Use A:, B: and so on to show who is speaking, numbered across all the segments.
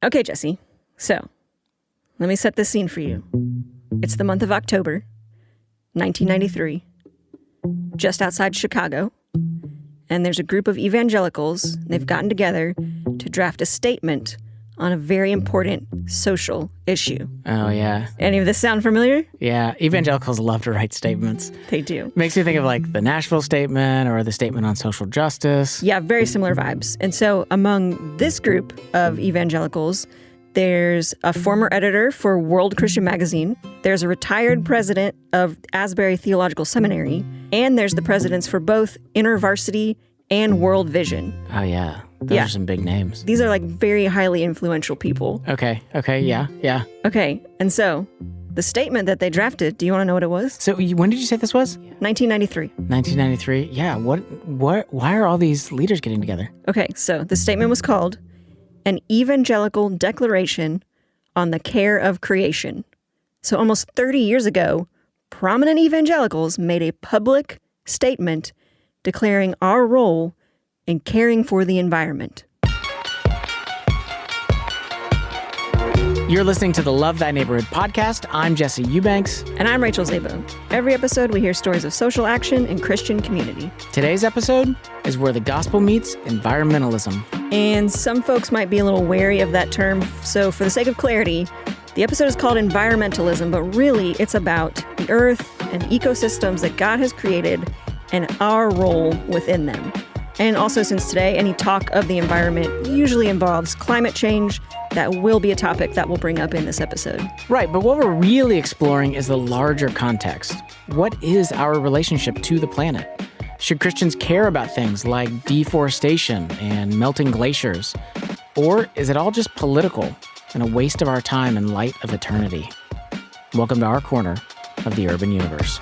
A: Okay, Jesse. So, let me set this scene for you. It's the month of October, 1993, just outside Chicago, and there's a group of evangelicals. They've gotten together to draft a statement on a very important social issue.
B: Oh, yeah.
A: Any of this sound familiar?
B: Yeah, evangelicals love to write statements.
A: They do.
B: Makes me think of like the Nashville Statement or the Statement on Social Justice.
A: Yeah, very similar vibes. And so among this group of evangelicals, there's a former editor for World Christian Magazine, there's a retired president of Asbury Theological Seminary, and there's the presidents for both InterVarsity and World Vision.
B: Oh, yeah. Those are some big names.
A: These are like very highly influential people.
B: Okay, yeah.
A: Okay, and so the statement that they drafted, do you want to know what it was?
B: So when did you say this was?
A: 1993.
B: 1993? Yeah, why are all these leaders getting together?
A: Okay, so the statement was called An Evangelical Declaration on the Care of Creation. So almost 30 years ago, prominent evangelicals made a public statement declaring our role in caring for the environment.
B: You're listening to the Love Thy Neighborhood podcast. I'm Jesse Eubanks.
A: And I'm Rachel Zabo. Every episode, we hear stories of social action and Christian community.
B: Today's episode is where the gospel meets environmentalism.
A: And some folks might be a little wary of that term, so for the sake of clarity, the episode is called Environmentalism, but really it's about the earth and ecosystems that God has created and our role within them. And also, since today, any talk of the environment usually involves climate change, that will be a topic that we'll bring up in this episode.
B: Right, but what we're really exploring is the larger context. What is our relationship to the planet? Should Christians care about things like deforestation and melting glaciers? Or is it all just political and a waste of our time in light of eternity? Welcome to our corner of the urban universe.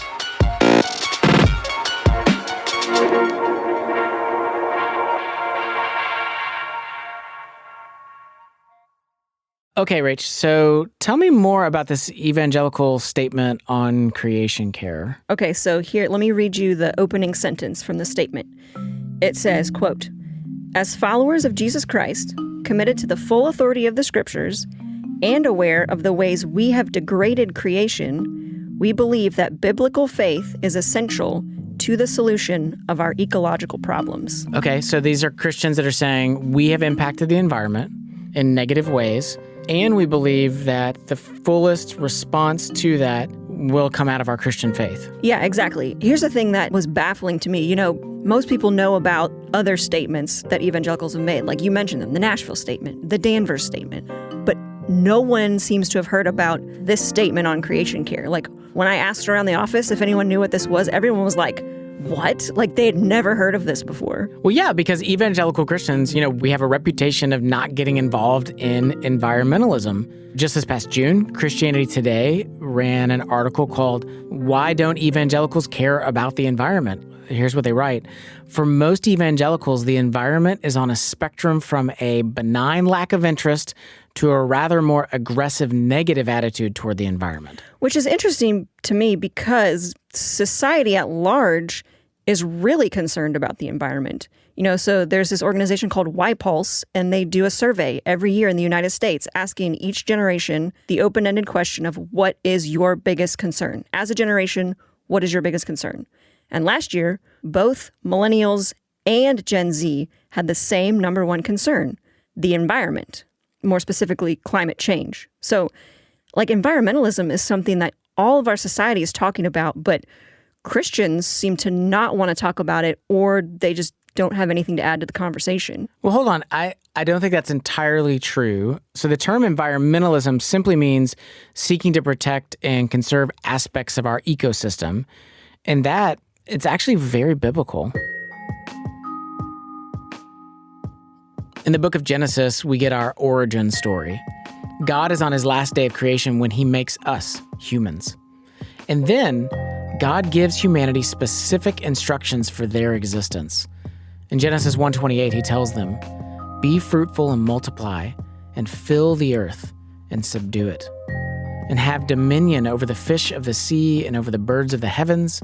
B: Okay, Rach, so tell me more about this evangelical statement on creation care.
A: Okay, so here, let me read you the opening sentence from the statement. It says, quote, "As followers of Jesus Christ, committed to the full authority of the scriptures, and aware of the ways we have degraded creation, we believe that biblical faith is essential to the solution of our ecological problems."
B: Okay, so these are Christians that are saying we have impacted the environment in negative ways, and we believe that the fullest response to that will come out of our Christian faith.
A: Yeah, exactly. Here's the thing that was baffling to me. You know, most people know about other statements that evangelicals have made. Like you mentioned them, the Nashville Statement, the Danvers Statement. But no one seems to have heard about this statement on creation care. Like when I asked around the office if anyone knew what this was, everyone was like, what? Like they had never heard of this before.
B: Well, yeah, because evangelical Christians, we have a reputation of not getting involved in environmentalism. Just this past June, Christianity Today ran an article called "Why Don't Evangelicals Care About the Environment?" Here's what they write. For most evangelicals, the environment is on a spectrum from a benign lack of interest to a rather more aggressive negative attitude toward the environment.
A: Which is interesting to me because society at large is really concerned about the environment. So there's this organization called YPulse, and they do a survey every year in the United States asking each generation the open-ended question of what is your biggest concern? As a generation, what is your biggest concern? And last year, both millennials and Gen Z had the same number one concern, the environment, more specifically climate change. So like environmentalism is something that all of our society is talking about, but Christians seem to not want to talk about it, or they just don't have anything to add to the conversation.
B: Well, hold on. I don't think that's entirely true. So the term environmentalism simply means seeking to protect and conserve aspects of our ecosystem. And that, it's actually very biblical. In the book of Genesis, we get our origin story. God is on his last day of creation when he makes us, humans. And then God gives humanity specific instructions for their existence. In Genesis 1:28, he tells them, "Be fruitful and multiply, and fill the earth and subdue it, and have dominion over the fish of the sea and over the birds of the heavens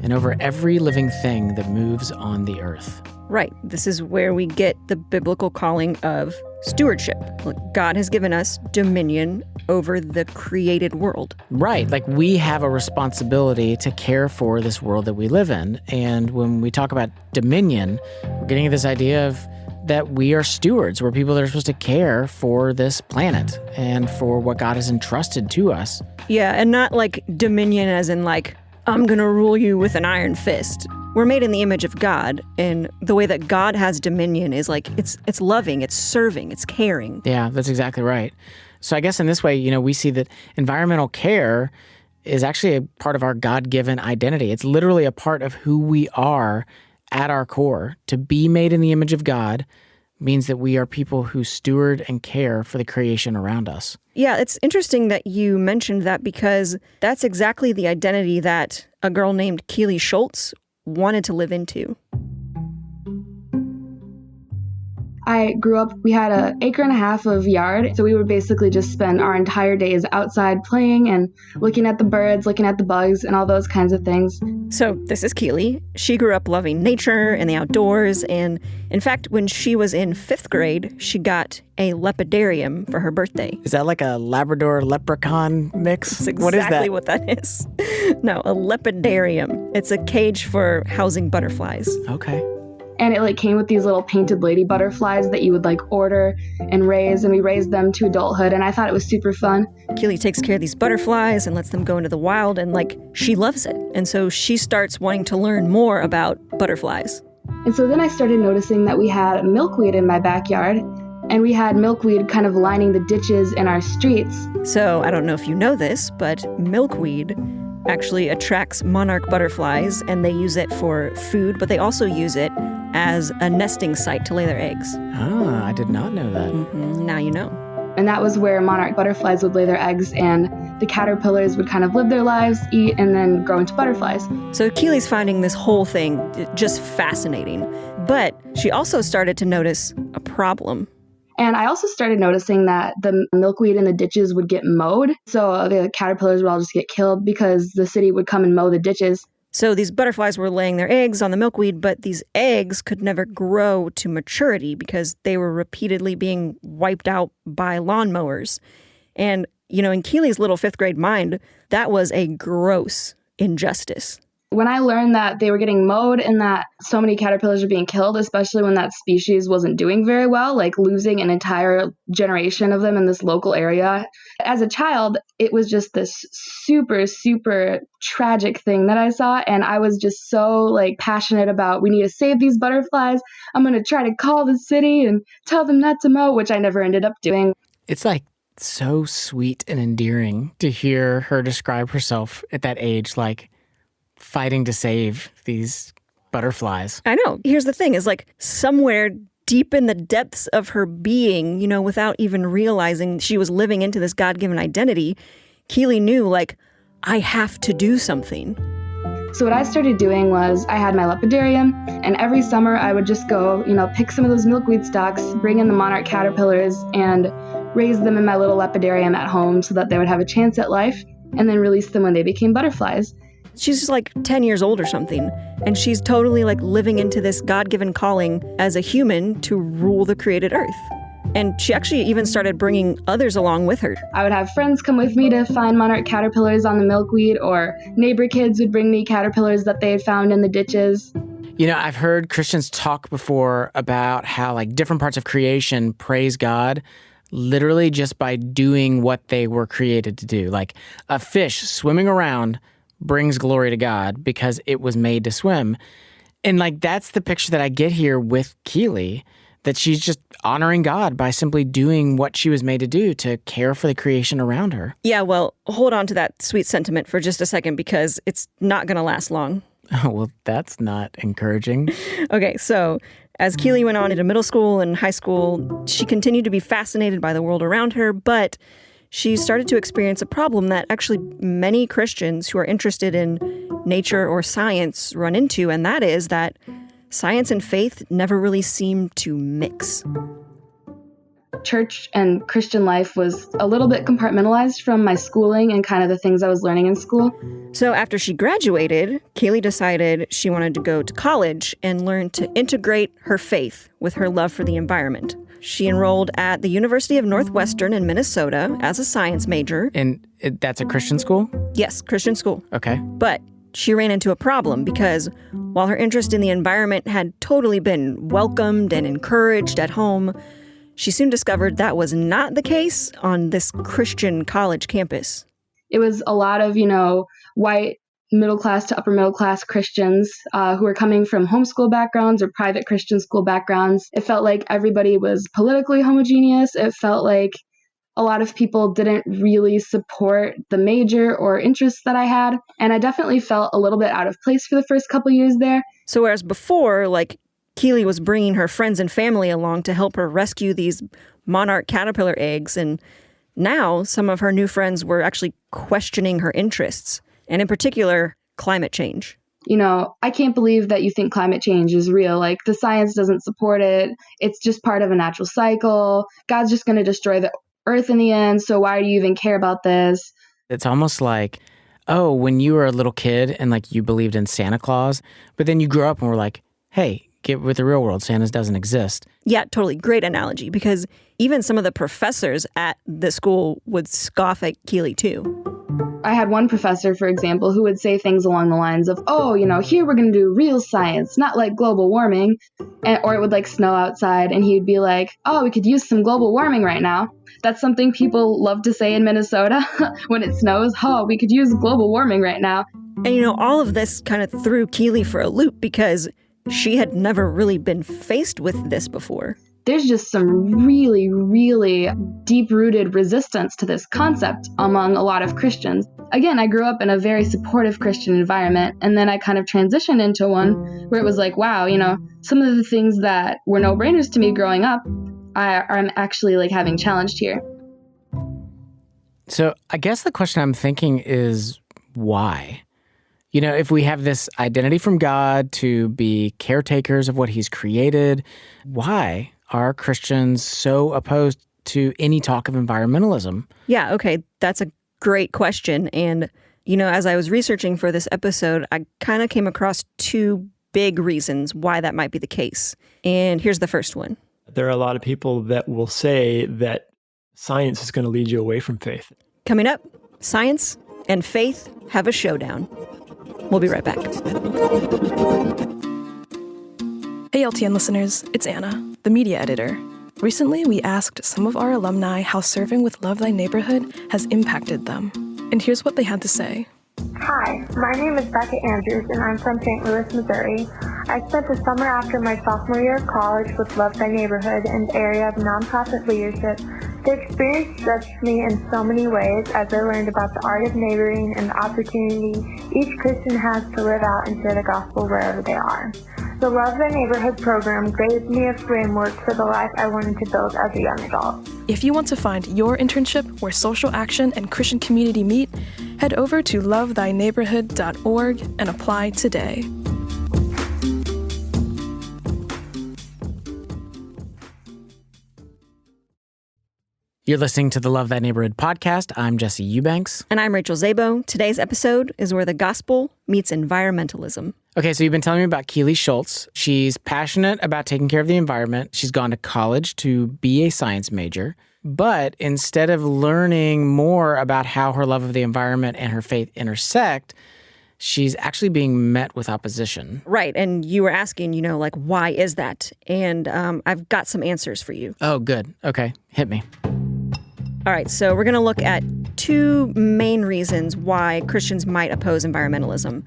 B: and over every living thing that moves on the earth."
A: Right. This is where we get the biblical calling of stewardship. Look, God has given us dominion over the created world.
B: Right. Like we have a responsibility to care for this world that we live in. And when we talk about dominion, we're getting at this idea of that we are stewards. We're people that are supposed to care for this planet and for what God has entrusted to us.
A: Yeah, and not like dominion as in like, I'm going to rule you with an iron fist. We're made in the image of God, and the way that God has dominion is like, it's loving, it's serving, it's caring.
B: Yeah, that's exactly right. So I guess in this way, we see that environmental care is actually a part of our God-given identity. It's literally a part of who we are at our core. To be made in the image of God means that we are people who steward and care for the creation around us.
A: Yeah, it's interesting that you mentioned that because that's exactly the identity that a girl named Keely Schultz wanted to live into.
C: I grew up, we had an acre and a half of yard, so we would basically just spend our entire days outside playing and looking at the birds, looking at the bugs, and all those kinds of things.
A: So this is Keely. She grew up loving nature and the outdoors, and in fact, when she was in 5th grade, she got a lepidarium for her birthday.
B: Is that like a Labrador leprechaun mix?
A: That's exactly
B: what is that?
A: What that is. No, a lepidarium. It's a cage for housing butterflies.
B: Okay.
C: And it came with these little painted lady butterflies that you would order and raise, and we raised them to adulthood, and I thought it was super fun.
A: Keely takes care of these butterflies and lets them go into the wild, and she loves it. And so she starts wanting to learn more about butterflies.
C: And so then I started noticing that we had milkweed in my backyard, and we had milkweed kind of lining the ditches in our streets.
A: So I don't know if you know this, but milkweed actually attracts monarch butterflies, and they use it for food, but they also use it as a nesting site to lay their eggs.
B: Ah, I did not know that.
A: Mm-hmm. Now you know.
C: And that was where monarch butterflies would lay their eggs, and the caterpillars would kind of live their lives, eat, and then grow into butterflies.
A: So Keely's finding this whole thing just fascinating. But she also started to notice a problem.
C: And I also started noticing that the milkweed in the ditches would get mowed. So the caterpillars would all just get killed because the city would come and mow the ditches.
A: So these butterflies were laying their eggs on the milkweed, but these eggs could never grow to maturity because they were repeatedly being wiped out by lawnmowers. And, in Keely's little 5th grade mind, that was a gross injustice.
C: When I learned that they were getting mowed and that so many caterpillars were being killed, especially when that species wasn't doing very well, losing an entire generation of them in this local area. As a child, it was just this super, super tragic thing that I saw. And I was just so passionate about, we need to save these butterflies. I'm going to try to call the city and tell them not to mow, which I never ended up doing.
B: It's so sweet and endearing to hear her describe herself at that age, fighting to save these butterflies.
A: I know. Here's the thing is somewhere deep in the depths of her being, without even realizing she was living into this God-given identity, Keely knew I have to do something.
C: So what I started doing was I had my lepidarium, and every summer I would just go, pick some of those milkweed stalks, bring in the monarch caterpillars, and raise them in my little lepidarium at home so that they would have a chance at life, and then release them when they became butterflies.
A: She's just 10 years old or something, and she's totally living into this God-given calling as a human to rule the created earth. And she actually even started bringing others along with her.
C: I would have friends come with me to find monarch caterpillars on the milkweed, or neighbor kids would bring me caterpillars that they had found in the ditches.
B: I've heard Christians talk before about how different parts of creation praise God literally just by doing what they were created to do. A fish swimming around brings glory to God because it was made to swim. And that's the picture that I get here with Keely, that she's just honoring God by simply doing what she was made to do, to care for the creation around her.
A: Yeah, well, hold on to that sweet sentiment for just a second because it's not going to last long.
B: Oh, well, that's not encouraging.
A: Okay, so as Keely went on into middle school and high school, she continued to be fascinated by the world around her, but she started to experience a problem that actually many Christians who are interested in nature or science run into, and that is that science and faith never really seem to mix.
C: Church and Christian life was a little bit compartmentalized from my schooling and kind of the things I was learning in school.
A: So after she graduated, Keely decided she wanted to go to college and learn to integrate her faith with her love for the environment. She enrolled at the University of Northwestern in Minnesota as a science major.
B: And that's a Christian school?
A: Yes, Christian school.
B: Okay.
A: But she ran into a problem because while her interest in the environment had totally been welcomed and encouraged at home, she soon discovered that was not the case on this Christian college campus.
C: It was a lot of, white middle class to upper middle class Christians who were coming from homeschool backgrounds or private Christian school backgrounds. It felt like everybody was politically homogeneous. It felt like a lot of people didn't really support the major or interests that I had. And I definitely felt a little bit out of place for the first couple years there.
A: So whereas before, Keely was bringing her friends and family along to help her rescue these monarch caterpillar eggs, and now some of her new friends were actually questioning her interests, and in particular, climate change.
C: I can't believe that you think climate change is real. The science doesn't support it. It's just part of a natural cycle. God's just going to destroy the earth in the end, so why do you even care about this?
B: It's almost like, oh, when you were a little kid and you believed in Santa Claus, but then you grew up and were like, hey, get with the real world. Santa doesn't exist.
A: Yeah, totally. Great analogy, because even some of the professors at the school would scoff at Keely too.
C: I had one professor, for example, who would say things along the lines of, here we're going to do real science, not like global warming. Or it would snow outside and he'd be like, oh, we could use some global warming right now. That's something people love to say in Minnesota when it snows. Oh, we could use global warming right now.
A: And all of this kind of threw Keely for a loop because she had never really been faced with this before.
C: There's just some really, really deep-rooted resistance to this concept among a lot of Christians. Again, I grew up in a very supportive Christian environment, and then I kind of transitioned into one where it was like, wow, some of the things that were no-brainers to me growing up, I'm actually having challenged here.
B: So I guess the question I'm thinking is why? If we have this identity from God to be caretakers of what he's created, why are Christians so opposed to any talk of environmentalism?
A: Yeah, okay, that's a great question. And, as I was researching for this episode, I kind of came across two big reasons why that might be the case. And here's the first one.
D: There are a lot of people that will say that science is going to lead you away from faith.
A: Coming up, science and faith have a showdown. We'll be right back.
E: Hey LTN listeners, it's Anna, the media editor. Recently, we asked some of our alumni how serving with Love Thy Neighborhood has impacted them. And here's what they had to say.
F: Hi, my name is Becca Andrews, and I'm from St. Louis, Missouri. I spent the summer after my sophomore year of college with Love Thy Neighborhood in the area of nonprofit leadership. The experience stretched me in so many ways as I learned about the art of neighboring and the opportunity each Christian has to live out and share the gospel wherever they are. The Love Thy Neighborhood program gave me a framework for the life I wanted to build as a young adult.
E: If you want to find your internship where social action and Christian community meet, head over to lovethyneighborhood.org and apply today.
B: You're listening to the Love Thy Neighborhood podcast. I'm Jesse Eubanks.
A: And I'm Rachel Zabo. Today's episode is where the gospel meets environmentalism.
B: Okay, so you've been telling me about Keely Schultz. She's passionate about taking care of the environment. She's gone to college to be a science major. But instead of learning more about how her love of the environment and her faith intersect, she's actually being met with opposition.
A: Right, and you were asking, why is that? And I've got some answers for you.
B: Oh, good. Okay, hit me.
A: All right, so we're going to look at two main reasons why Christians might oppose environmentalism.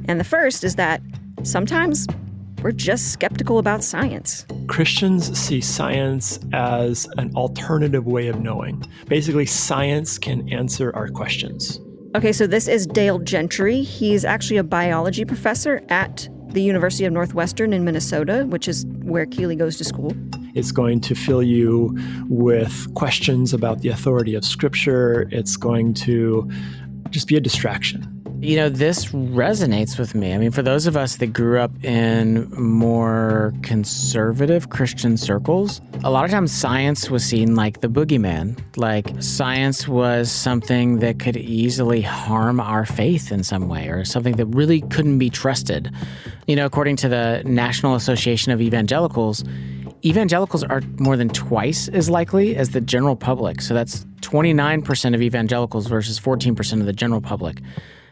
A: And the first is that sometimes we're just skeptical about science.
D: Christians see science as an alternative way of knowing. Basically, science can answer our questions.
A: Okay, so this is Dale Gentry. He's actually a biology professor at the University of Northwestern in Minnesota, which is where Keely goes to school.
D: It's going to fill you with questions about the authority of Scripture. It's going to just be a distraction.
B: This resonates with me. I mean, for those of us that grew up in more conservative Christian circles, a lot of times science was seen like the boogeyman. Like science was something that could easily harm our faith in some way, or something that really couldn't be trusted. According to the National Association of Evangelicals, evangelicals are more than twice as likely as the general public. So that's 29% of evangelicals versus 14% of the general public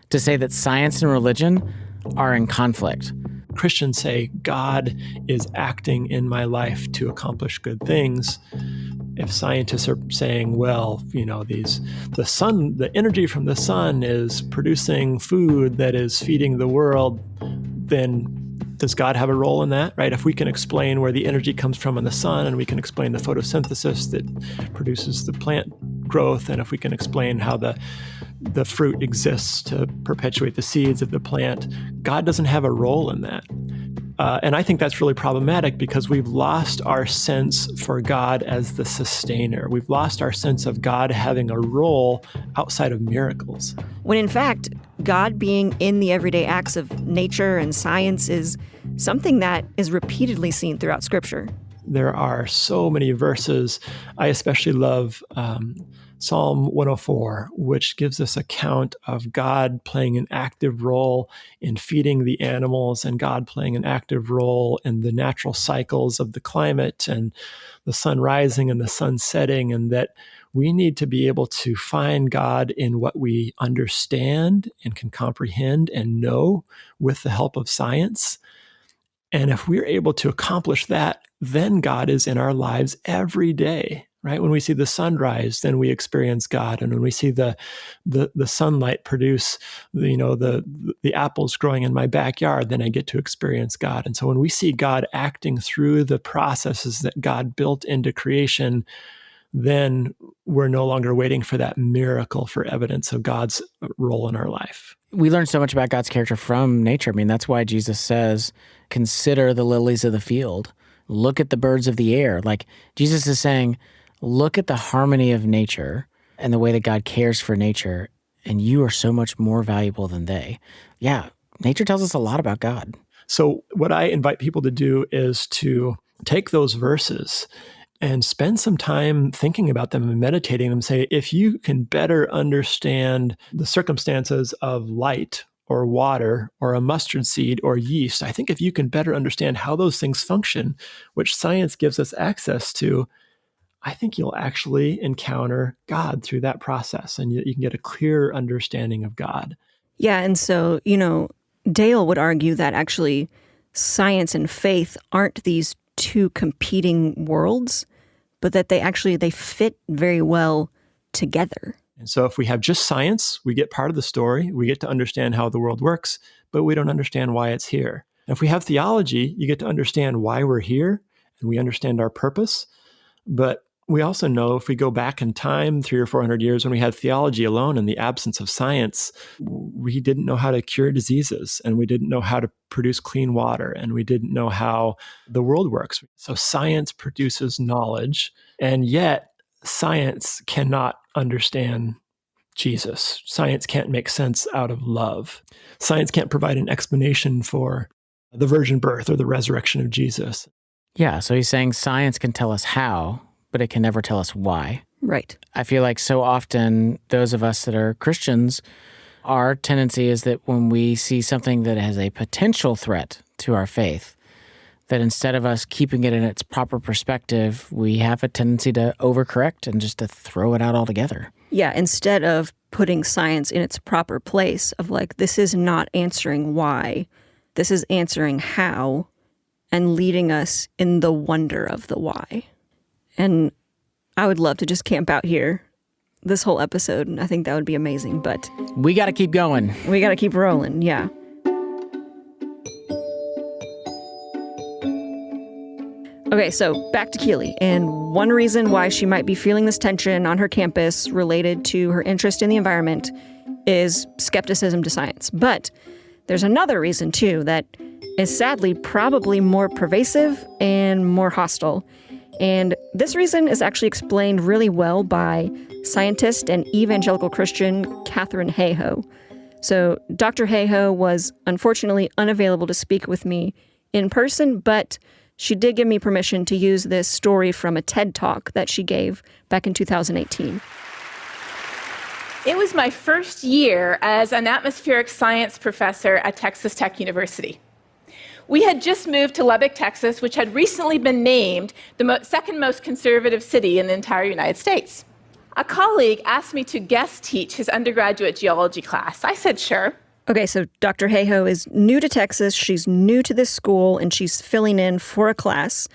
B: to say that science and religion are in conflict.
D: Christians say God is acting in my life to accomplish good things. If scientists are saying, well, the energy from the sun is producing food that is feeding the world, then does God have a role in that, right? If we can explain where the energy comes from in the sun, and we can explain the photosynthesis that produces the plant growth, and if we can explain how the fruit exists to perpetuate the seeds of the plant, God doesn't have a role in that. And I think that's really problematic because we've lost our sense for God as the sustainer. We've lost our sense of God having a role outside of miracles.
A: When in fact, God being in the everyday acts of nature and science is something that is repeatedly seen throughout Scripture.
D: There are so many verses. I especially love Psalm 104, which gives us account of God playing an active role in feeding the animals and God playing an active role in the natural cycles of the climate and the sun rising and the sun setting, and that we need to be able to find God in what we understand and can comprehend and know with the help of science. And if we're able to accomplish that, then God is in our lives every day, right? When we see the sunrise, then we experience God. And when we see the sunlight produce, the apples growing in my backyard, then I get to experience God. And so when we see God acting through the processes that God built into creation, then we're no longer waiting for that miracle for evidence of God's role in our life.
B: We learn so much about God's character from nature. I mean, that's why Jesus says, consider the lilies of the field. Look at the birds of the air. Like, Jesus is saying, look at the harmony of nature and the way that God cares for nature, and you are so much more valuable than they. Yeah, nature tells us a lot about God.
D: So what I invite people to do is to take those verses and spend some time thinking about them and meditating them. Say, if you can better understand the circumstances of light or water or a mustard seed or yeast, I think if you can better understand how those things function, which science gives us access to, I think you'll actually encounter God through that process, and you can get a clearer understanding of God.
A: Yeah, and so, Dale would argue that actually science and faith aren't these two competing worlds, but that they fit very well together.
D: And so if we have just science, we get part of the story, we get to understand how the world works, but we don't understand why it's here. And if we have theology, you get to understand why we're here, and we understand our purpose. But we also know if we go back in time 300 or 400 years when we had theology alone in the absence of science, we didn't know how to cure diseases, and we didn't know how to produce clean water, and we didn't know how the world works. So science produces knowledge, and yet science cannot understand Jesus. Science can't make sense out of love. Science can't provide an explanation for the virgin birth or the resurrection of Jesus.
B: Yeah, so he's saying science can tell us how, but it can never tell us why.
A: Right.
B: I feel like so often those of us that are Christians, our tendency is that when we see something that has a potential threat to our faith, that instead of us keeping it in its proper perspective, we have a tendency to overcorrect and just to throw it out altogether.
A: Yeah, instead of putting science in its proper place of like, this is not answering why, this is answering how, and leading us in the wonder of the why. And I would love to just camp out here this whole episode, and I think that would be amazing, but
B: we got to keep going.
A: We got to keep rolling, yeah. Okay, so back to Keely, and one reason why she might be feeling this tension on her campus related to her interest in the environment is skepticism to science. But there's another reason, too, that is sadly probably more pervasive and more hostile. And this reason is actually explained really well by scientist and evangelical Christian Katherine Hayhoe. So Dr. Hayhoe was unfortunately unavailable to speak with me in person, but she did give me permission to use this story from a TED Talk that she gave back in 2018.
G: It was my first year as an atmospheric science professor at Texas Tech University. We had just moved to Lubbock, Texas, which had recently been named the second most conservative city in the entire United States. A colleague asked me to guest teach his undergraduate geology class. I said, sure.
A: Okay, so Dr. Hayhoe is new to Texas. She's new to this school, and she's filling in for a class.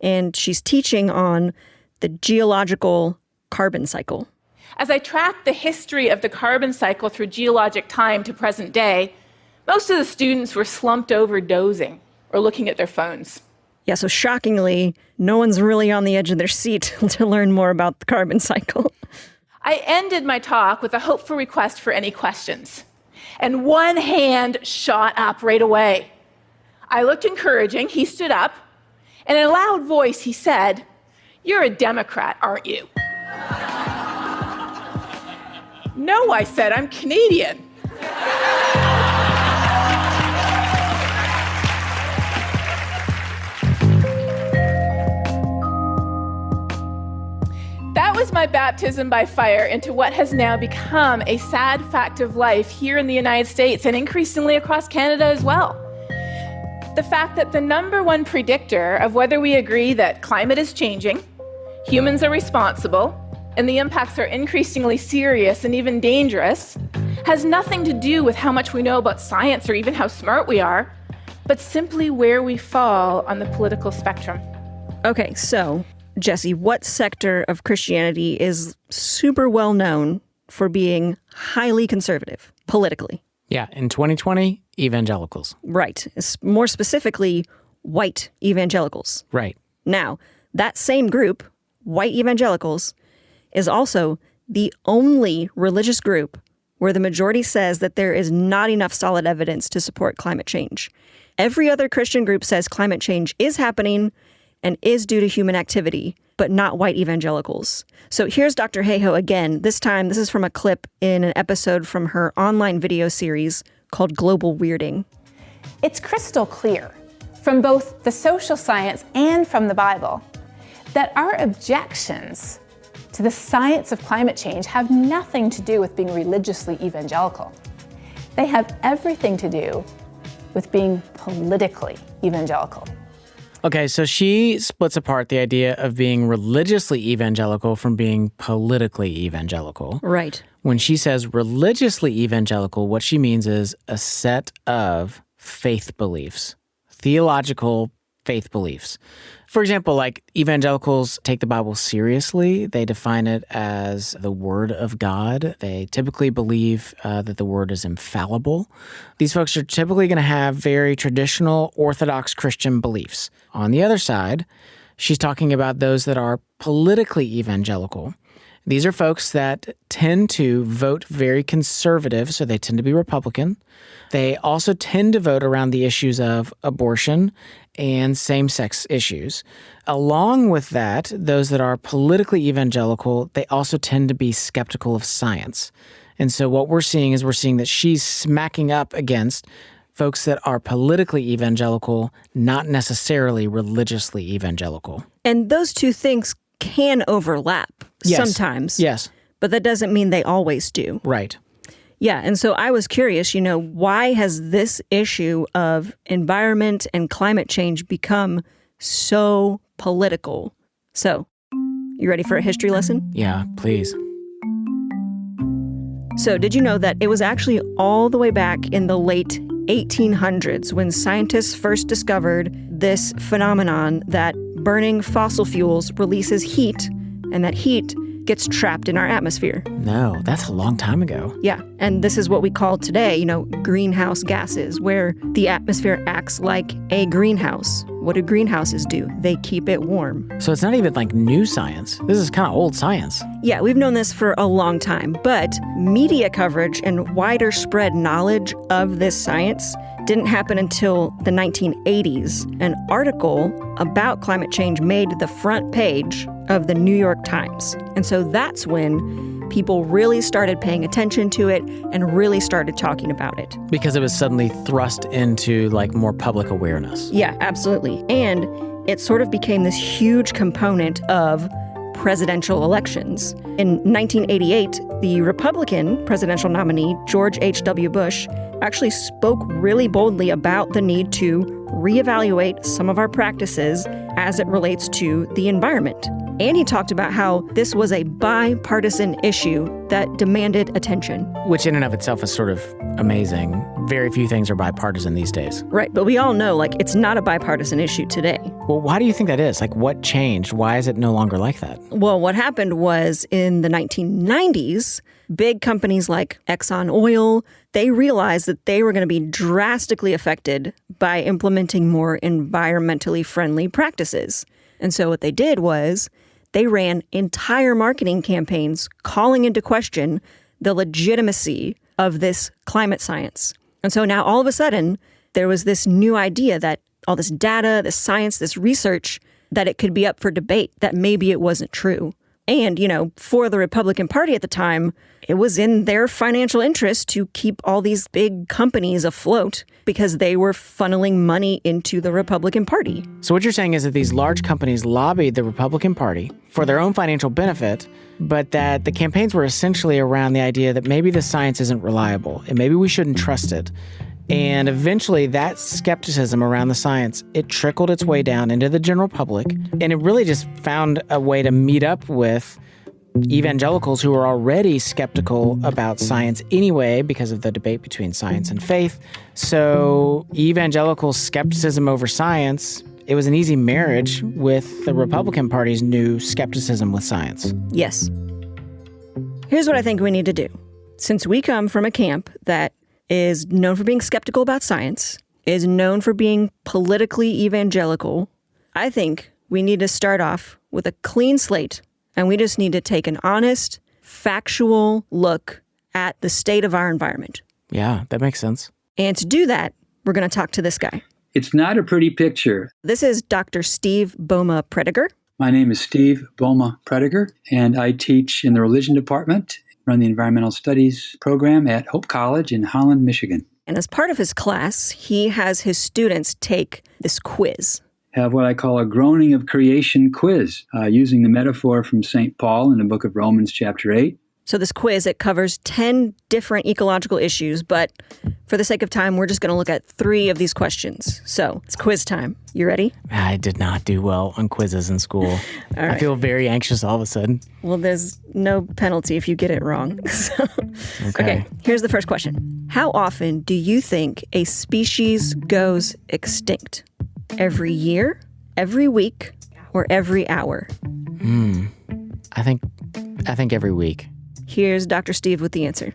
A: And she's teaching on the geological carbon cycle.
G: As I tracked the history of the carbon cycle through geologic time to present day, most of the students were slumped over dozing or looking at their phones.
A: Yeah, so shockingly, no one's really on the edge of their seat to learn more about the carbon cycle.
G: I ended my talk with a hopeful request for any questions. And one hand shot up right away. I looked encouraging. He stood up. And in a loud voice, he said, "You're a Democrat, aren't you?" "No," I said, "I'm Canadian." That was my baptism by fire into what has now become a sad fact of life here in the United States and increasingly across Canada as well. The fact that the number one predictor of whether we agree that climate is changing, humans are responsible, and the impacts are increasingly serious and even dangerous has nothing to do with how much we know about science or even how smart we are, but simply where we fall on the political spectrum.
A: Okay, so, Jesse, what sector of Christianity is super well known for being highly conservative politically?
B: Yeah, in 2020, evangelicals.
A: Right. More specifically, white evangelicals.
B: Right.
A: Now, that same group, white evangelicals, is also the only religious group where the majority says that there is not enough solid evidence to support climate change. Every other Christian group says climate change is happening and is due to human activity, but not white evangelicals. So here's Dr. Hayhoe again. This time, this is from a clip in an episode from her online video series called Global Weirding.
H: It's crystal clear from both the social science and from the Bible that our objections to the science of climate change have nothing to do with being religiously evangelical. They have everything to do with being politically evangelical.
B: Okay, so she splits apart the idea of being religiously evangelical from being politically evangelical.
A: Right.
B: When she says religiously evangelical, what she means is a set of faith beliefs, theological faith beliefs. For example, like evangelicals take the Bible seriously. They define it as the Word of God. They typically believe that the Word is infallible. These folks are typically going to have very traditional Orthodox Christian beliefs. On the other side, she's talking about those that are politically evangelical. These are folks that tend to vote very conservative, so they tend to be Republican. They also tend to vote around the issues of abortion and same-sex issues. Along with that, those that are politically evangelical, they also tend to be skeptical of science. And so what we're seeing that she's smacking up against folks that are politically evangelical, not necessarily religiously evangelical.
A: And those two things can overlap sometimes.
B: Yes.
A: But that doesn't mean they always do.
B: Right.
A: Yeah, and so I was curious, why has this issue of environment and climate change become so political? So, you ready for a history lesson?
B: Yeah, please.
A: So, did you know that it was actually all the way back in the late 1800s when scientists first discovered this phenomenon that burning fossil fuels releases heat, and that heat gets trapped in our atmosphere?
B: No, that's a long time ago.
A: Yeah, and this is what we call today, greenhouse gases, where the atmosphere acts like a greenhouse. What do greenhouses do? They keep it warm.
B: So it's not even like new science. This is kind of old science.
A: Yeah, we've known this for a long time, but media coverage and wider spread knowledge of this science didn't happen until the 1980s. An article about climate change made the front page of the New York Times. And so that's when people really started paying attention to it and really started talking about it.
B: Because it was suddenly thrust into more public awareness.
A: Yeah, absolutely. And it sort of became this huge component of presidential elections. In 1988, the Republican presidential nominee, George H.W. Bush, actually spoke really boldly about the need to reevaluate some of our practices as it relates to the environment. And he talked about how this was a bipartisan issue that demanded attention.
B: Which in and of itself is sort of amazing. Very few things are bipartisan these days.
A: Right, but we all know, it's not a bipartisan issue today.
B: Well, why do you think that is? What changed? Why is it no longer like that?
A: Well, what happened was in the 1990s, big companies like Exxon Oil, they realized that they were going to be drastically affected by implementing more environmentally friendly practices. And so what they did was they ran entire marketing campaigns calling into question the legitimacy of this climate science. And so now all of a sudden, there was this new idea that all this data, this science, this research, that it could be up for debate, that maybe it wasn't true. And, for the Republican Party at the time, it was in their financial interest to keep all these big companies afloat because they were funneling money into the Republican Party.
B: So what you're saying is that these large companies lobbied the Republican Party for their own financial benefit, but that the campaigns were essentially around the idea that maybe the science isn't reliable and maybe we shouldn't trust it. And eventually that skepticism around the science, it trickled its way down into the general public, and it really just found a way to meet up with evangelicals who were already skeptical about science anyway because of the debate between science and faith. So evangelical skepticism over science, it was an easy marriage with the Republican Party's new skepticism with science.
A: Yes. Here's what I think we need to do. Since we come from a camp that is known for being skeptical about science, is known for being politically evangelical, I think we need to start off with a clean slate, and we just need to take an honest, factual look at the state of our environment.
B: Yeah, that makes sense.
A: And to do that, we're going to talk to this guy.
I: It's not a pretty picture.
A: This is Dr. Steve Boma-Prediger.
I: My name is Steve Boma-Prediger, and I teach in the religion department, run the environmental studies program at Hope College in Holland, Michigan.
A: And as part of his class, he has his students take this quiz.
I: Have what I call a groaning of creation quiz, using the metaphor from St. Paul in the book of Romans chapter 8.
A: So this quiz, it covers 10 different ecological issues, but for the sake of time, we're just going to look at 3 of these questions. So it's quiz time. You ready?
B: I did not do well on quizzes in school.
A: All right.
B: I feel very anxious all of a sudden.
A: Well, there's no penalty if you get it wrong. Okay, here's the first question. How often do you think a species goes extinct? Every year, every week, or every hour?
B: I think every week.
A: Here's Dr. Steve with the answer.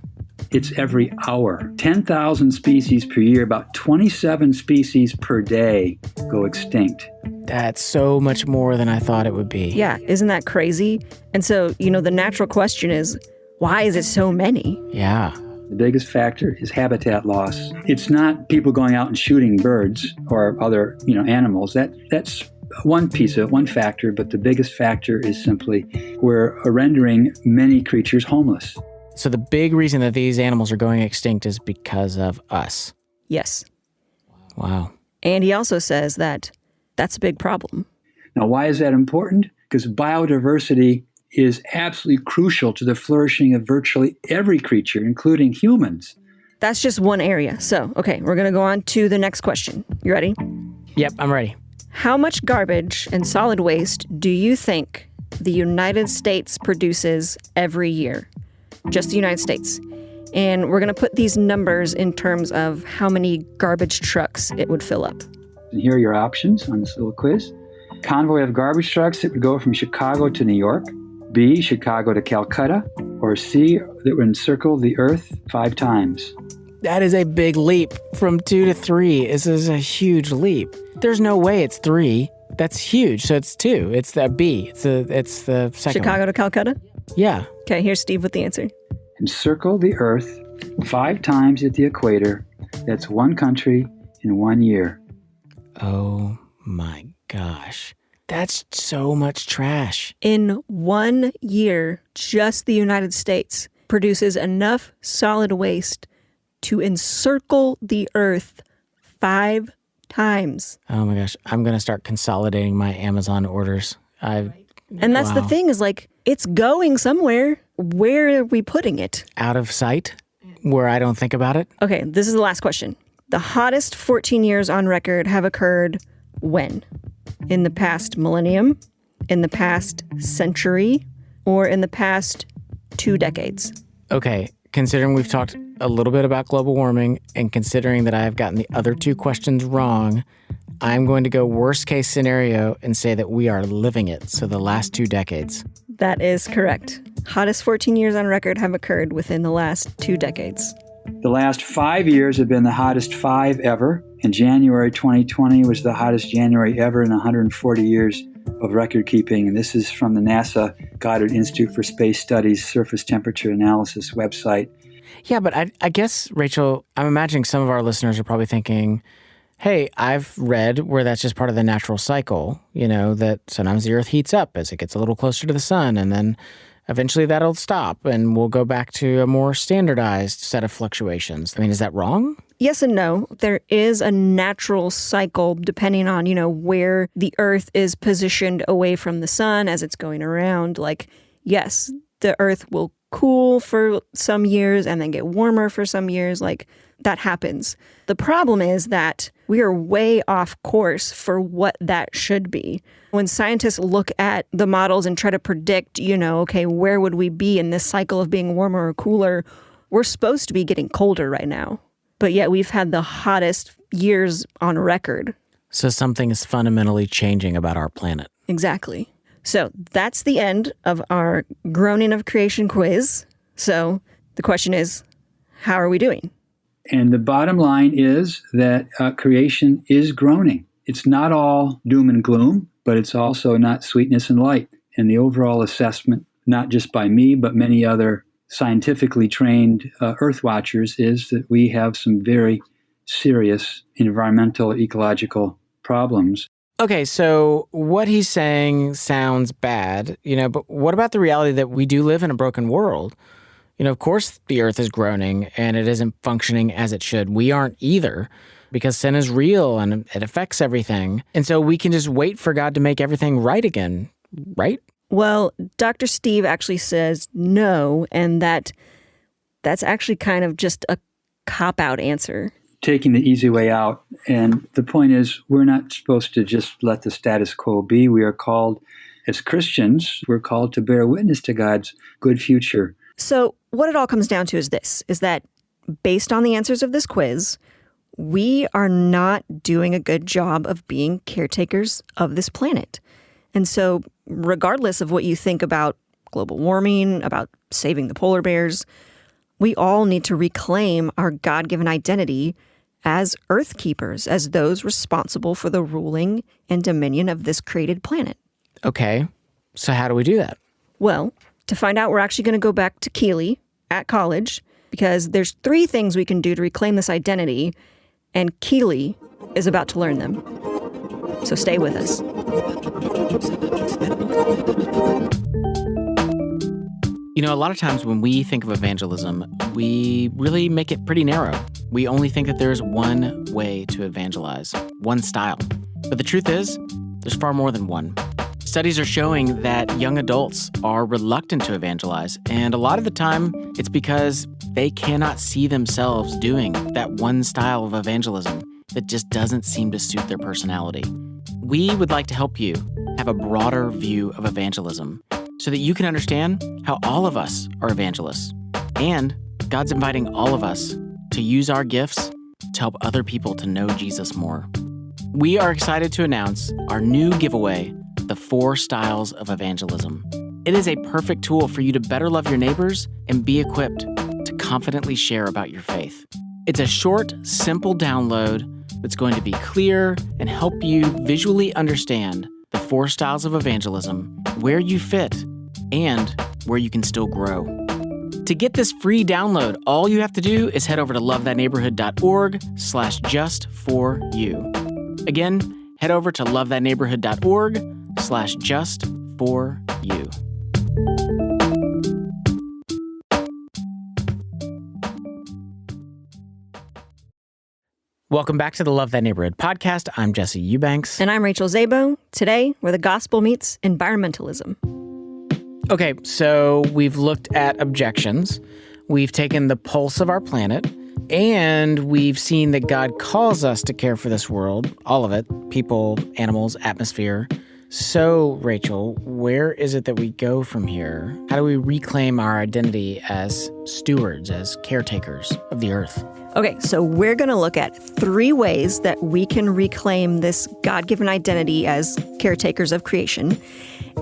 I: It's every hour. 10,000 species per year, about 27 species per day go extinct.
B: That's so much more than I thought it would be.
A: Yeah, isn't that crazy? And so, the natural question is, why is it so many?
B: Yeah.
I: The biggest factor is habitat loss. It's not people going out and shooting birds or other, animals. That's one piece of it, one factor, but the biggest factor is simply we're rendering many creatures homeless.
B: So the big reason that these animals are going extinct is because of us.
A: Yes.
B: Wow.
A: And he also says that that's a big problem.
I: Now, why is that important? Because biodiversity is absolutely crucial to the flourishing of virtually every creature, including humans.
A: That's just one area. So, okay, we're going to go on to the next question. You ready?
B: Yep, I'm ready.
A: How much garbage and solid waste do you think the United States produces every year? Just the United States. And we're going to put these numbers in terms of how many garbage trucks it would fill up.
I: And here are your options on this little quiz. Convoy of garbage trucks that would go from Chicago to New York. B, Chicago to Calcutta. Or C, that would encircle the Earth 5 times.
B: That is a big leap from 2 to 3. This is a huge leap. There's no way it's 3. That's huge. So it's 2. It's the B. It's the second
A: Chicago
B: one.
A: to Calcutta?
B: Yeah.
A: Okay, here's Steve with the answer.
I: Encircle the Earth 5 times at the equator. That's 1 country in 1 year.
B: Oh my gosh. That's so much trash.
A: In 1 year, just the United States produces enough solid waste to encircle the Earth 5 times.
B: Oh my gosh. I'm going to start consolidating my Amazon orders.
A: And that's the thing is it's going somewhere. Where are we putting it?
B: Out of sight, where I don't think about it.
A: Okay, this is the last question. The hottest 14 years on record have occurred when? In the past millennium, in the past century, or in the past 2 decades?
B: Okay, considering we've talked a little bit about global warming and considering that I have gotten the other 2 questions wrong, I'm going to go worst case scenario and say that we are living it, so the last 2 decades.
A: That is correct. Hottest 14 years on record have occurred within the last 2 decades.
I: The last 5 years have been the hottest 5 ever, and January 2020 was the hottest January ever in 140 years of record keeping. And this is from the NASA Goddard Institute for Space Studies Surface Temperature Analysis website.
B: Yeah, but I guess, Rachel, I'm imagining some of our listeners are probably thinking, hey, I've read where that's just part of the natural cycle, that sometimes the Earth heats up as it gets a little closer to the sun, and then eventually that'll stop and we'll go back to a more standardized set of fluctuations. I mean, is that wrong?
A: Yes and no. There is a natural cycle depending on, where the Earth is positioned away from the sun as it's going around. Like, yes, the Earth will cool for some years and then get warmer for some years. Like, that happens. The problem is that we are way off course for what that should be. When scientists look at the models and try to predict, okay, where would we be in this cycle of being warmer or cooler, we're supposed to be getting colder right now. But yet we've had the hottest years on record.
B: So something is fundamentally changing about our planet.
A: Exactly. So that's the end of our Groaning of Creation quiz. So the question is, how are we doing?
I: And the bottom line is that creation is groaning. It's not all doom and gloom, but it's also not sweetness and light. And the overall assessment, not just by me, but many other scientifically trained Earth watchers, is that we have some very serious environmental, ecological problems.
B: Okay, so what he's saying sounds bad, but what about the reality that we do live in a broken world? Of course the Earth is groaning and it isn't functioning as it should. We aren't either, because sin is real and it affects everything. And so we can just wait for God to make everything right again, right?
A: Well, Dr. Steve actually says no, and that's actually kind of just a cop-out answer.
I: Taking the easy way out. And the point is, we're not supposed to just let the status quo be. We are called, as Christians, we're called to bear witness to God's good future.
A: So what it all comes down to is this, is that based on the answers of this quiz, we are not doing a good job of being caretakers of this planet. And so regardless of what you think about global warming, about saving the polar bears, we all need to reclaim our God-given identity as Earth keepers, as those responsible for the ruling and dominion of this created planet.
B: Okay, so how do we do that?
A: Well, to find out, we're actually going to go back to Keeley at college, because there's 3 things we can do to reclaim this identity, and Keeley is about to learn them. So stay with us.
B: A lot of times when we think of evangelism, we really make it pretty narrow. We only think that there's one way to evangelize, one style. But the truth is, there's far more than one. Studies are showing that young adults are reluctant to evangelize, and a lot of the time it's because they cannot see themselves doing that one style of evangelism that just doesn't seem to suit their personality. We would like to help you have a broader view of evangelism so that you can understand how all of us are evangelists, and God's inviting all of us to use our gifts to help other people to know Jesus more. We are excited to announce our new giveaway, the 4 Styles of Evangelism. It is a perfect tool for you to better love your neighbors and be equipped to confidently share about your faith. It's a short, simple download that's going to be clear and help you visually understand the 4 styles of evangelism, where you fit, and where you can still grow. To get this free download, all you have to do is head over to lovethatneighborhood.org/just4you. Again, head over to lovethatneighborhood.org/just4you. Welcome back to the Love That Neighborhood podcast. I'm Jesse Eubanks.
A: And I'm Rachel Zabo. Today, where the gospel meets environmentalism.
B: Okay, so we've looked at objections. We've taken the pulse of our planet. And we've seen that God calls us to care for this world, all of it, people, animals, atmosphere. So, Rachel, where is it that we go from here? How do we reclaim our identity as stewards, as caretakers of the earth?
A: Okay, so we're going to look at 3 ways that we can reclaim this God-given identity as caretakers of creation.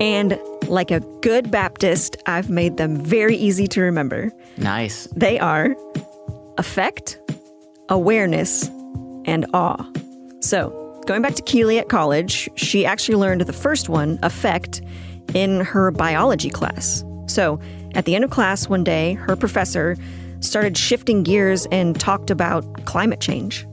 A: And like a good Baptist, I've made them very easy to remember.
B: Nice.
A: They are affect, awareness, and awe. So, going back to Keeley at college, she actually learned the first one, affect, in her biology class. So, at the end of class one day, her professor started shifting gears and talked about climate change.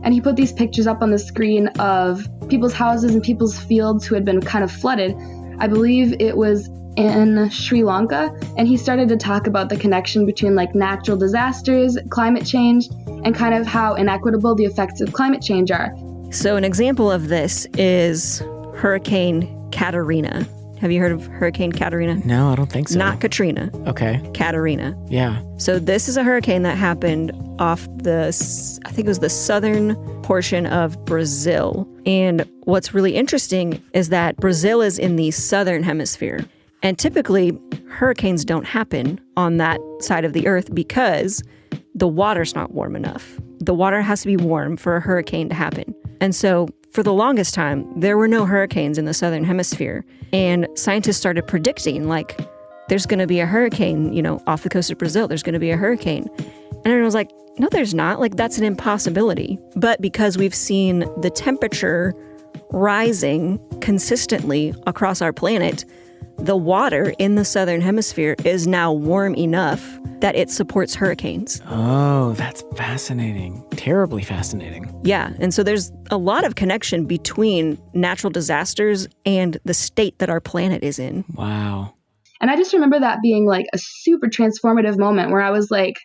C: And he put these pictures up on the screen of people's houses and people's fields who had been kind of flooded. I believe it was in Sri Lanka. And he started to talk about the connection between like natural disasters, climate change, and kind of how inequitable the effects of climate change are.
A: So an example of this is Hurricane Katrina. Have you heard of Hurricane Katrina?
B: No, I don't think so.
A: Not Katrina.
B: Okay.
A: Katrina.
B: Yeah.
A: So this is a hurricane that happened off I think it was the southern portion of Brazil. And what's really interesting is that Brazil is in the southern hemisphere. And typically, hurricanes don't happen on that side of the earth because the water's not warm enough. The water has to be warm for a hurricane to happen. And so for the longest time, there were no hurricanes in the southern hemisphere. And scientists started predicting, like, there's going to be a hurricane, off the coast of Brazil. There's going to be a hurricane. And everyone was like, no, there's not. Like, that's an impossibility. But because we've seen the temperature rising consistently across our planet, the water in the southern hemisphere is now warm enough that it supports hurricanes.
B: Oh, that's fascinating. Terribly fascinating.
A: Yeah, and so there's a lot of connection between natural disasters and the state that our planet is in.
B: Wow.
C: And I just remember that being like a super transformative moment where I was like,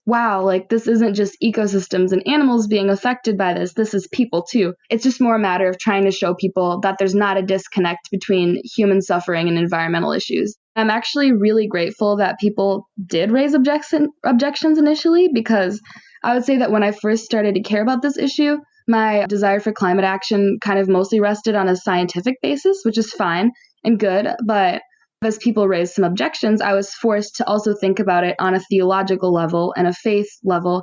C: wow, like this isn't just ecosystems and animals being affected by this. This is people too. It's just more a matter of trying to show people that there's not a disconnect between human suffering and environmental issues. I'm actually really grateful that people did raise objections initially, because I would say that when I first started to care about this issue, my desire for climate action kind of mostly rested on a scientific basis, which is fine and good, but as people raised some objections, I was forced to also think about it on a theological level and a faith level.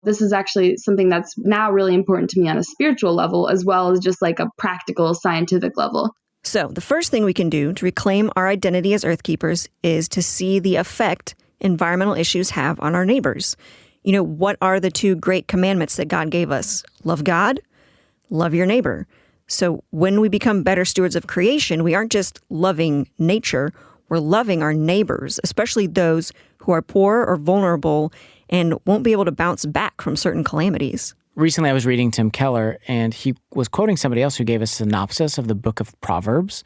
C: This is actually something that's now really important to me on a spiritual level, as well as just like a practical scientific level.
A: So the first thing we can do to reclaim our identity as Earthkeepers is to see the effect environmental issues have on our neighbors. What are the 2 great commandments that God gave us? Love God, love your neighbor. So when we become better stewards of creation, we aren't just loving nature, we're loving our neighbors, especially those who are poor or vulnerable and won't be able to bounce back from certain calamities.
B: Recently, I was reading Tim Keller, and he was quoting somebody else who gave a synopsis of the book of Proverbs.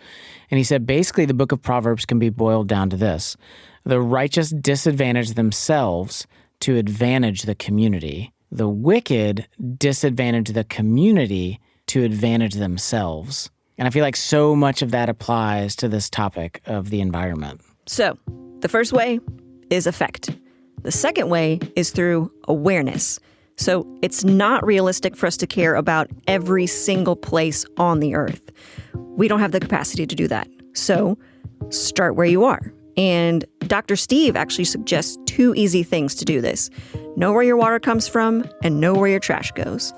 B: And he said, basically, the book of Proverbs can be boiled down to this: the righteous disadvantage themselves to advantage the community. The wicked disadvantage the community to advantage themselves. And I feel like so much of that applies to this topic of the environment.
A: So, the first way is affect. The second way is through awareness. So, it's not realistic for us to care about every single place on the earth. We don't have the capacity to do that. So, start where you are. And Dr. Steve actually suggests 2 easy things to do this. Know where your water comes from and know where your trash goes.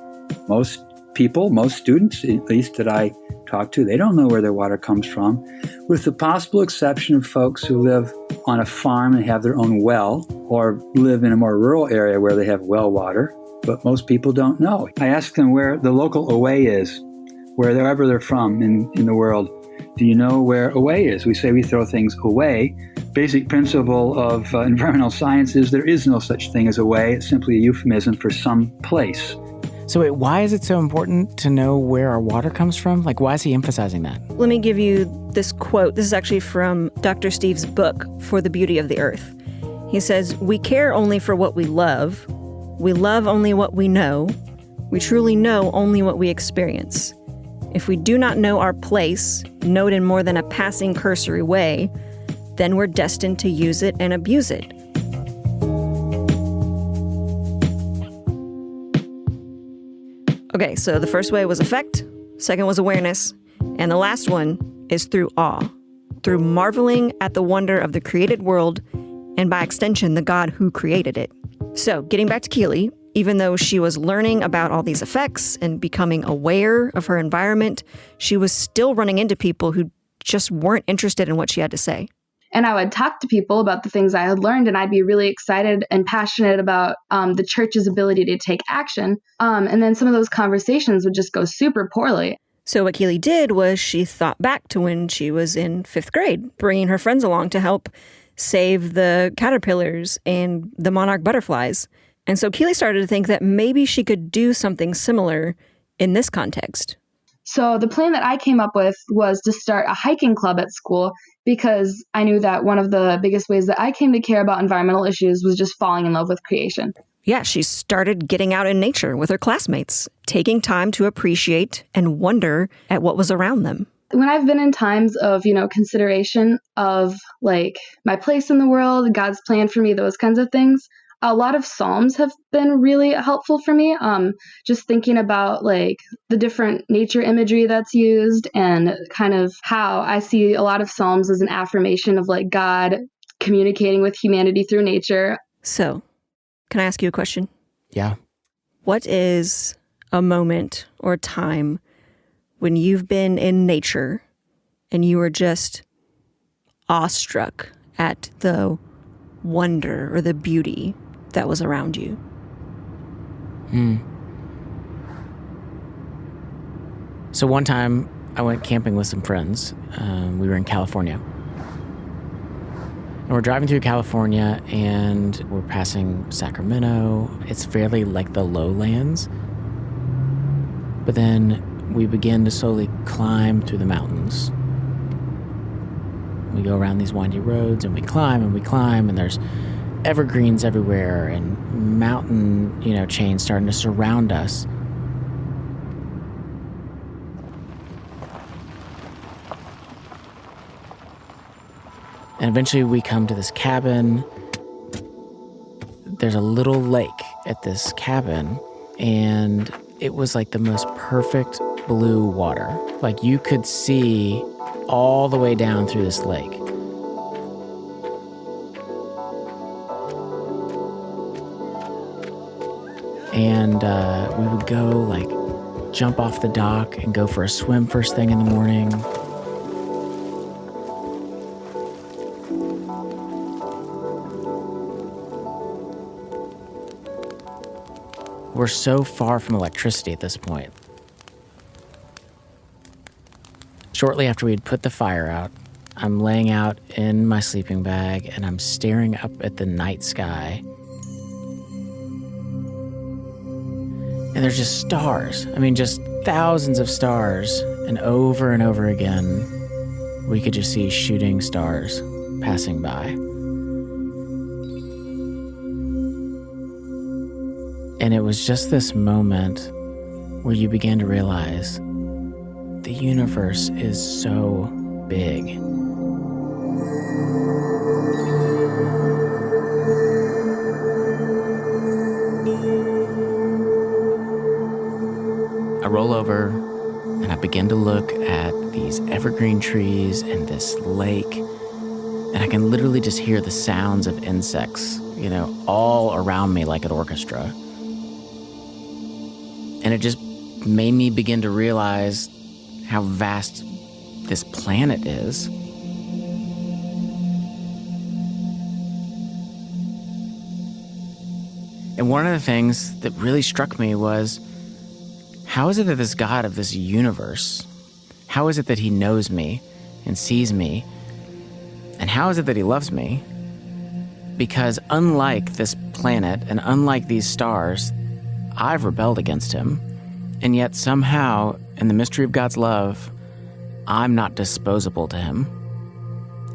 I: Most people, most students, at least that I talk to, they don't know where their water comes from, with the possible exception of folks who live on a farm and have their own well, or live in a more rural area where they have well water. But most people don't know. I ask them where the local away is, wherever they're from in the world. Do you know where away is? We say we throw things away. Basic principle of environmental science is there is no such thing as away. It's simply a euphemism for some place.
B: So wait, why is it so important to know where our water comes from? Like, why is he emphasizing that?
A: Let me give you this quote. This is actually from Dr. Steve's book, For the Beauty of the Earth. He says, "We care only for what we love. We love only what we know. We truly know only what we experience. If we do not know our place, know it in more than a passing cursory way, then we're destined to use it and abuse it." Okay, so the first way was effect, second was awareness, and the last one is through awe, through marveling at the wonder of the created world, and by extension, the God who created it. So, getting back to Keely, even though she was learning about all these effects and becoming aware of her environment, she was still running into people who just weren't interested in what she had to say.
C: And I would talk to people about the things I had learned, and I'd be really excited and passionate about the church's ability to take action. And then some of those conversations would just go super poorly.
A: So what Keely did was she thought back to when she was in 5th grade, bringing her friends along to help save the caterpillars and the monarch butterflies. And so Keely started to think that maybe she could do something similar in this context.
C: So the plan that I came up with was to start a hiking club at school, because I knew that one of the biggest ways that I came to care about environmental issues was just falling in love with creation.
A: Yeah, she started getting out in nature with her classmates, taking time to appreciate and wonder at what was around them.
C: When I've been in times of, consideration of like my place in the world, God's plan for me, those kinds of things, a lot of Psalms have been really helpful for me. Just thinking about like the different nature imagery that's used and kind of how I see a lot of Psalms as an affirmation of like God communicating with humanity through nature.
A: So, can I ask you a question?
B: Yeah.
A: What is a moment or time when you've been in nature and you were just awestruck at the wonder or the beauty that was around you?
B: So one time I went camping with some friends. We were in California. And we're driving through California and we're passing Sacramento. It's fairly like the lowlands. But then we begin to slowly climb through the mountains. We go around these windy roads and we climb and there's evergreens everywhere and mountain, chains starting to surround us. And eventually we come to this cabin. There's a little lake at this cabin, and it was like the most perfect blue water. Like you could see all the way down through this lake. And we would go like jump off the dock and go for a swim first thing in the morning. We're so far from electricity at this point. Shortly after we'd put the fire out, I'm laying out in my sleeping bag and I'm staring up at the night sky. And there's just stars. I mean, just thousands of stars. And over again, we could just see shooting stars passing by. And it was just this moment where you began to realize the universe is so big. I roll over and I begin to look at these evergreen trees and this lake, and I can literally just hear the sounds of insects, all around me like an orchestra. And it just made me begin to realize how vast this planet is. And one of the things that really struck me was, how is it that this God of this universe, how is it that he knows me and sees me? And how is it that he loves me? Because unlike this planet and unlike these stars, I've rebelled against him, and yet somehow, in the mystery of God's love, I'm not disposable to him.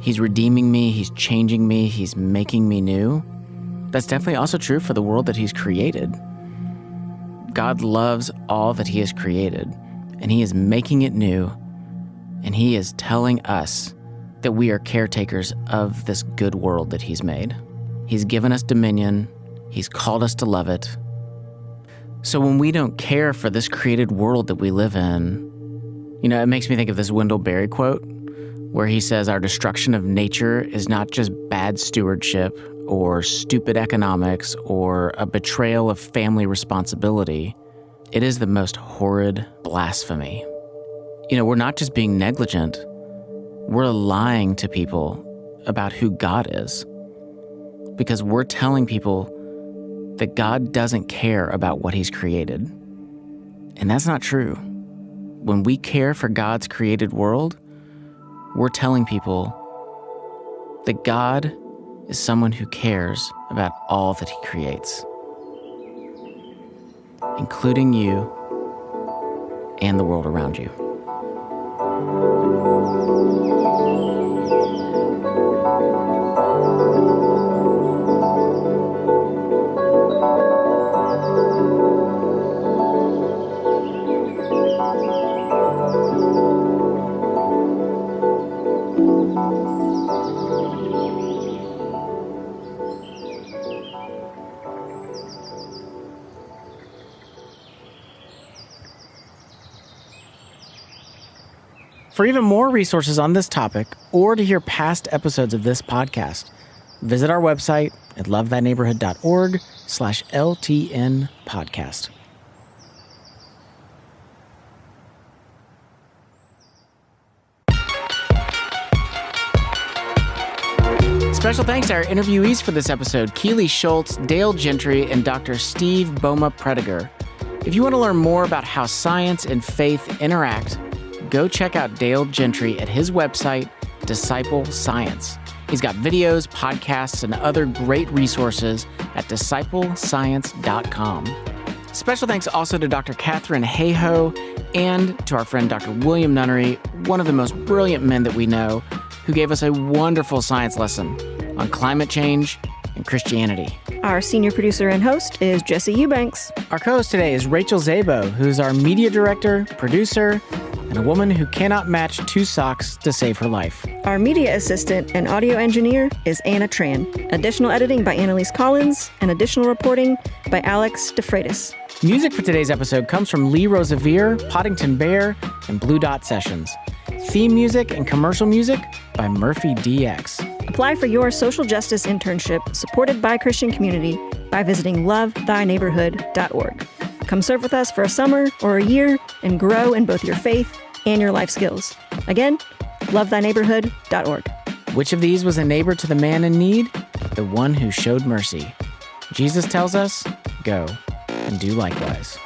B: He's redeeming me, he's changing me, he's making me new. That's definitely also true for the world that he's created. God loves all that he has created, and he is making it new, and he is telling us that we are caretakers of this good world that he's made. He's given us dominion, he's called us to love it. So when we don't care for this created world that we live in, it makes me think of this Wendell Berry quote where he says our destruction of nature is not just bad stewardship or stupid economics or a betrayal of family responsibility. It is the most horrid blasphemy. We're not just being negligent, we're lying to people about who God is. Because we're telling people that God doesn't care about what he's created. And that's not true. When we care for God's created world, we're telling people that God is someone who cares about all that he creates, including you and the world around you. For even more resources on this topic, or to hear past episodes of this podcast, visit our website at lovethyneighborhood.org/LTN podcast. Special thanks to our interviewees for this episode, Keely Schultz, Dale Gentry, and Dr. Steve Boma-Prediger. If you want to learn more about how science and faith interact, go check out Dale Gentry at his website, Disciple Science. He's got videos, podcasts, and other great resources at disciplescience.com. Special thanks also to Dr. Catherine Hayhoe and to our friend Dr. William Nunnery, one of the most brilliant men that we know, who gave us a wonderful science lesson on climate change and Christianity.
A: Our senior producer and host is Jesse Eubanks.
B: Our co-host today is Rachel Zabo, who's our media director, producer, and a woman who cannot match 2 socks to save her life.
A: Our media assistant and audio engineer is Anna Tran. Additional editing by Annalise Collins and additional reporting by Alex DeFreitas.
B: Music for today's episode comes from Lee Rosevere, Poddington Bear, and Blue Dot Sessions. Theme music and commercial music by Murphy DX.
A: Apply for your social justice internship supported by Christian Community by visiting lovethyneighborhood.org. Come serve with us for a summer or a year and grow in both your faith and your life skills. Again, lovethyneighborhood.org.
B: Which of these was a neighbor to the man in need? The one who showed mercy. Jesus tells us, go and do likewise.